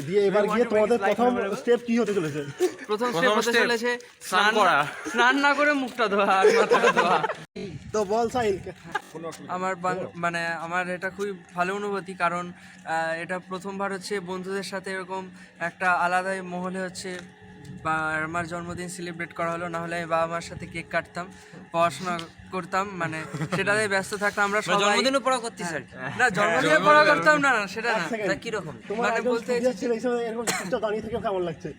দিয়ে এবার গিয়ে তোমাদের প্রথম স্টেপ কি হতে চলেছে? প্রথম স্টেপ হতে চলেছে স্নান না করে মুখটা ধোয়া আর মাথাটা ধোয়া। তো বল সাইল, আমার মানে আমার এটা খুবই ভালো অনুভূতি, কারণ এটা প্রথমবার হচ্ছে বন্ধুদের সাথে এরকম একটা আলাদাই মহলে হচ্ছে বা আমার জন্মদিন সেলিব্রেট করা হলো। না হলে আমি বাবা মার সাথে কেক কাটতাম, পড়াশোনা করতাম, মানে সেটাতে ব্যস্ত থাকতাম আমরা সবাই। জন্মদিনও পড়া করতিস আর কি? না, জন্মদিনে পড়া করতাম না, সেটা না। কি রকম? তোমার মানে একজন বলতে স্টুডিও ছিল এই সময়, এরকম চুপচাপ দাঁড়িয়ে থেকে কেমন লাগছে?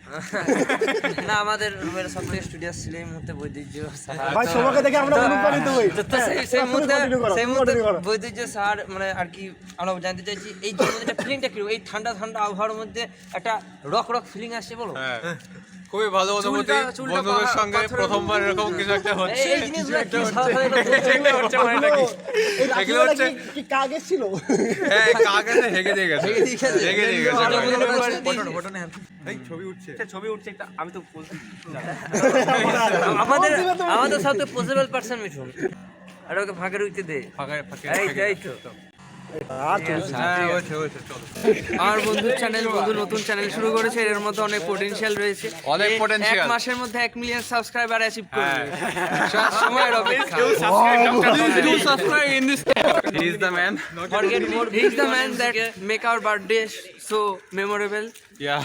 না, আমাদের রুমের সবথেকে স্টুডিয়াস ছিল এই মুহূর্তে বৈদ্যুজ্য স্যার। ভাই তোমাকে দেখে আমরা অনুপ্রাণিত হই। তো সেই মুহূর্তে continue করো। বৈদ্যুজ্য স্যার মানে আর কি আমরা জানতে চাইছি এই জন্মদিনটা ফিলিংটা কি, এই ঠান্ডা ঠান্ডা আবহাওয়ার মধ্যে একটা রক রক ফিলিং আসছে বলো? খুবই ভালো অনুভূতি, বন্ধুদের সঙ্গে প্রথমবার এরকম কিছু একটা হচ্ছে। এই জিনিসগুলো কি স্বাভাবিক এই রাখিটা কি কাগজ ছিল? হ্যাঁ, কাগজে হেগে দিয়ে গেছে, হেগে দিয়ে গেছে। আমাদের সাথে পসিবল পারসন মিঠুন, আর ওকে ফাঁকের উইতে দে। এই তো আমার বন্ধুর চ্যানেল, বন্ধু নতুন চ্যানেল শুরু করেছে, এর মধ্যে অনেক পটেনশিয়াল রয়েছে। অনেক potential। এক মাসের মধ্যে 1 মিলিয়ন সাবস্ক্রাইবার অ্যাচিভ করবে। সময়ের অপেক্ষা। Please subscribe in this. He is the man. Forget more. He is the man that make our birthday so memorable. Yeah.